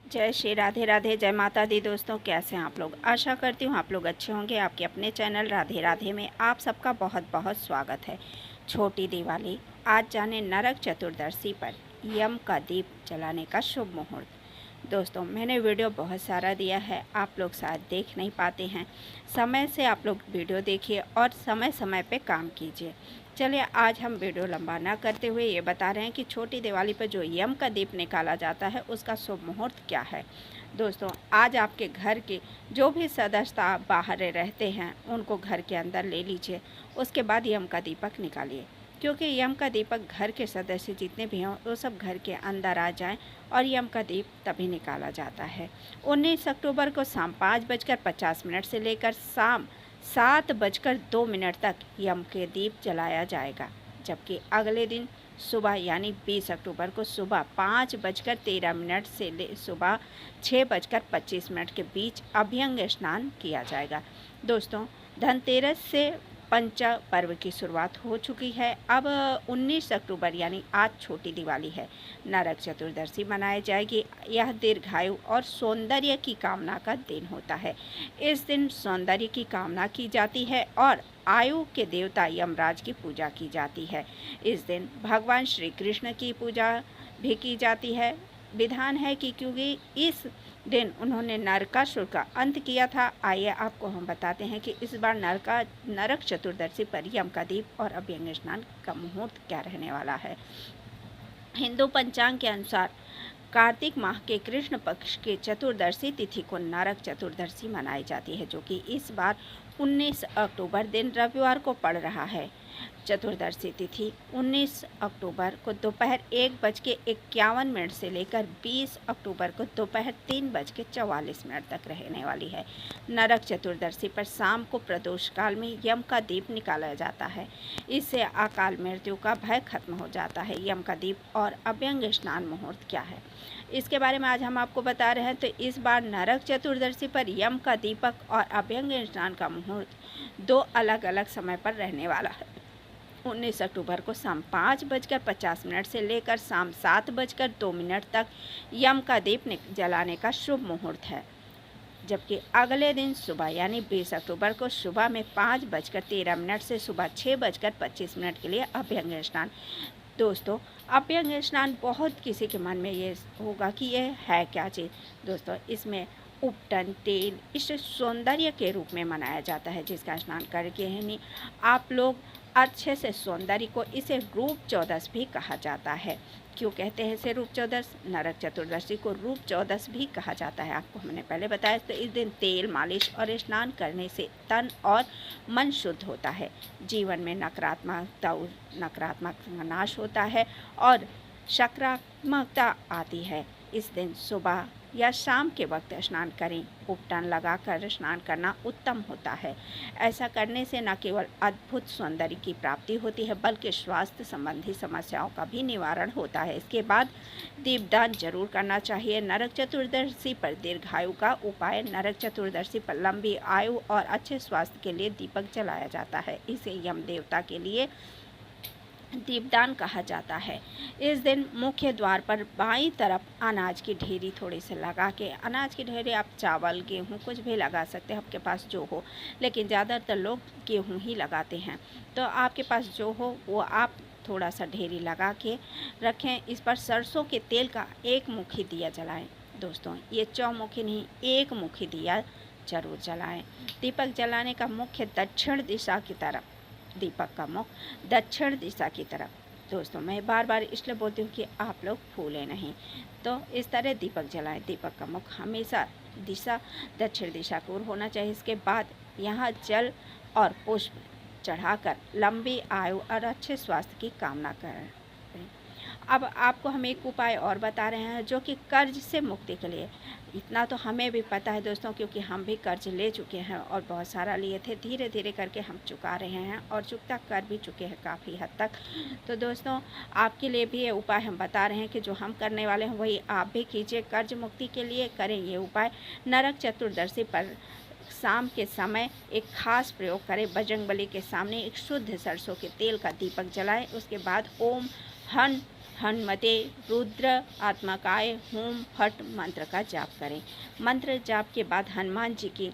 जय श्री राधे राधे, जय माता दी। दोस्तों, कैसे हैं आप लोग? आशा करती हूँ आप लोग अच्छे होंगे। आपके अपने चैनल राधे राधे में आप सबका बहुत बहुत स्वागत है। छोटी दिवाली, आज जाने नरक चतुर्दशी पर यम का दीप जलाने का शुभ मुहूर्त। दोस्तों, मैंने वीडियो बहुत सारा दिया है, आप लोग शायद देख नहीं पाते हैं। समय से आप लोग वीडियो देखिए और समय समय पे काम कीजिए। चलिए, आज हम वीडियो लंबा ना करते हुए ये बता रहे हैं कि छोटी दिवाली पर जो यम का दीप निकाला जाता है उसका शुभ मुहूर्त क्या है। दोस्तों, आज आपके घर के जो भी सदस्य बाहर रहते हैं उनको घर के अंदर ले लीजिए। उसके बाद यम का दीपक निकालिए, क्योंकि यम का दीपक घर के सदस्य जितने भी हों वो सब घर के अंदर आ जाएं और यम का दीप तभी निकाला जाता है। 19 अक्टूबर को शाम 5:50 से लेकर शाम 7:02 तक यम के दीप जलाया जाएगा, जबकि अगले दिन सुबह यानी 20 अक्टूबर को सुबह 5:13 से सुबह 6:25 के बीच अभ्यंग स्नान किया जाएगा। दोस्तों, धनतेरस से पंचा पर्व की शुरुआत हो चुकी है। अब 19 अक्टूबर यानी आज छोटी दिवाली है। नरक चतुर्दशी मनाई जाएगी। यह दीर्घायु और सौंदर्य की कामना का दिन होता है। इस दिन सौंदर्य की कामना की जाती है और आयु के देवता यमराज की पूजा की जाती है। इस दिन भगवान श्री कृष्ण की पूजा भी की जाती है। विधान है कि क्योंकि इस दिन उन्होंने नरकासुर का अंत किया था। आइए आपको हम बताते हैं कि इस बार नरक चतुर्दशी पर यम का दीप और अभ्यंग स्नान का मुहूर्त क्या रहने वाला है। हिंदू पंचांग के अनुसार कार्तिक माह के कृष्ण पक्ष के चतुर्दशी तिथि को नरक चतुर्दशी मनाई जाती है, जो कि इस बार 19 अक्टूबर दिन रविवार को पड़ रहा है। चतुर्दशी तिथि 19 अक्टूबर को दोपहर 1:51 से लेकर 20 अक्टूबर को दोपहर 3:44 तक रहने वाली है। नरक चतुर्दशी पर शाम को प्रदोष काल में यम का दीप निकाला जाता है। इससे अकाल मृत्यु का भय खत्म हो जाता है। यम का दीप और अभ्यंग स्नान मुहूर्त क्या है, इसके बारे में आज हम आपको बता रहे हैं। तो इस बार नरक चतुर्दशी पर यम का दीपक और अभ्यंग स्नान का मुहूर्त 2 अलग अलग समय पर रहने वाला है। 19 अक्टूबर को शाम 5:50 से लेकर शाम 7:02 तक यम का दीप जलाने का शुभ मुहूर्त है, जबकि अगले दिन सुबह यानी 20 अक्टूबर को सुबह में 5:13 से सुबह 6:25 के लिए अभ्यंग स्नान। दोस्तों, अभ्यंग स्नान बहुत किसी के मन में ये होगा कि ये है क्या चीज़। दोस्तों, इसमें उपटन तेल इसे सौंदर्य के रूप में मनाया जाता है, जिसका स्नान करके ही नहीं आप लोग अच्छे से सौंदर्य को इसे रूप चौदस भी कहा जाता है। क्यों कहते हैं इसे रूप चौदस? नरक चतुर्दशी को रूप चौदस भी कहा जाता है, आपको हमने पहले बताया। तो इस दिन तेल मालिश और स्नान करने से तन और मन शुद्ध होता है, जीवन में नकारात्मक नाश होता है और सकारात्मकता आती है। इस दिन सुबह या शाम के वक्त स्नान करें। उपटन लगाकर स्नान करना उत्तम होता है। ऐसा करने से न केवल अद्भुत सौंदर्य की प्राप्ति होती है, बल्कि स्वास्थ्य संबंधी समस्याओं का भी निवारण होता है। इसके बाद दीपदान जरूर करना चाहिए। नरक चतुर्दशी पर दीर्घायु का उपाय। नरक चतुर्दशी पर लंबी आयु और अच्छे स्वास्थ्य के लिए दीपक जलाया जाता है। इसे यम देवता के लिए दीपदान कहा जाता है। इस दिन मुख्य द्वार पर बाईं तरफ अनाज की ढेरी थोड़ी से लगा के, अनाज की ढेरी आप चावल गेहूँ कुछ भी लगा सकते हैं, आपके पास जो हो, लेकिन ज़्यादातर लोग गेहूँ ही लगाते हैं। तो आपके पास जो हो वो आप थोड़ा सा ढेरी लगा के रखें। इस पर सरसों के तेल का 1 मुखी दिया जलाएं। दोस्तों, ये चौमुखी नहीं, 1 मुखी दिया जरूर जलाएं। दीपक जलाने का मुख्य दक्षिण दिशा की तरफ, दीपक का मुख दक्षिण दिशा की तरफ। दोस्तों, मैं बार बार इसलिए बोलती हूँ कि आप लोग भूलें नहीं। तो इस तरह दीपक जलाएं। दीपक का मुख हमेशा दिशा दक्षिण दिशा की ओर होना चाहिए। इसके बाद यहाँ जल और पुष्प चढ़ाकर लंबी आयु और अच्छे स्वास्थ्य की कामना करें। अब आपको हम एक उपाय और बता रहे हैं, जो कि कर्ज से मुक्ति के लिए। इतना तो हमें भी पता है दोस्तों, क्योंकि हम भी कर्ज ले चुके हैं और बहुत सारा लिए थे। धीरे धीरे करके हम चुका रहे हैं और चुकता कर भी चुके हैं काफ़ी हद तक। तो दोस्तों, आपके लिए भी ये उपाय हम बता रहे हैं कि जो हम करने वाले हैं वही आप भी कीजिए। कर्ज मुक्ति के लिए करें ये उपाय। नरक चतुर्दशी पर शाम के समय एक खास प्रयोग करें। बजरंगबली के सामने एक शुद्ध सरसों के तेल का दीपक जलाएं। उसके बाद ओम हन हनुमते रुद्र आत्मकाय होम फट मंत्र का जाप करें। मंत्र जाप के बाद हनुमान जी की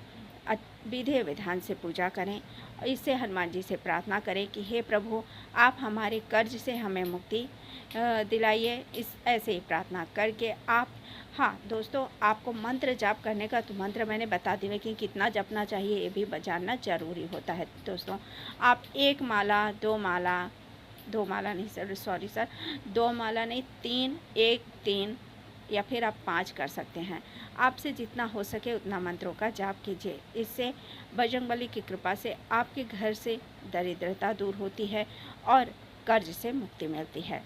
विधि विधान से पूजा करें। इससे हनुमान जी से प्रार्थना करें कि हे प्रभु, आप हमारे कर्ज से हमें मुक्ति दिलाइए। इस ऐसे ही प्रार्थना करके आप, हाँ दोस्तों, आपको मंत्र जाप करने का तो मंत्र मैंने बता दिया कि कितना जपना चाहिए ये भी जानना जरूरी होता है। दोस्तों, आप एक माला, दो माला नहीं सर, सॉरी सर, दो माला नहीं, 3, 1, 3 या फिर आप 5 कर सकते हैं। आपसे जितना हो सके उतना मंत्रों का जाप कीजिए। इससे बजरंगबली की कृपा से आपके घर से दरिद्रता दूर होती है और कर्ज से मुक्ति मिलती है।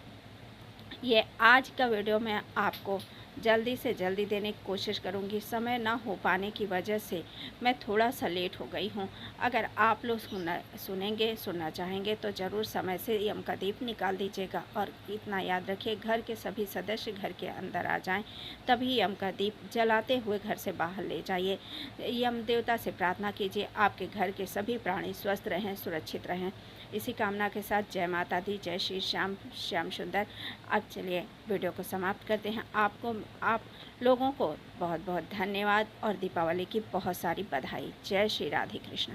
ये आज का वीडियो मैं आपको जल्दी से जल्दी देने की कोशिश करूँगी। समय ना हो पाने की वजह से मैं थोड़ा सा लेट हो गई हूँ। अगर आप लोग सुनना चाहेंगे तो ज़रूर समय से यम का दीप निकाल दीजिएगा। और इतना याद रखिए, घर के सभी सदस्य घर के अंदर आ जाएं, तभी यम का दीप जलाते हुए घर से बाहर ले जाइए। यम देवता से प्रार्थना कीजिए आपके घर के सभी प्राणी स्वस्थ रहें, सुरक्षित रहें। इसी कामना के साथ जय माता दी, जय श्री श्याम श्याम सुंदर। अब चलिए वीडियो को समाप्त करते हैं। आप लोगों को बहुत बहुत धन्यवाद और दीपावली की बहुत सारी बधाई। जय श्री राधे कृष्ण।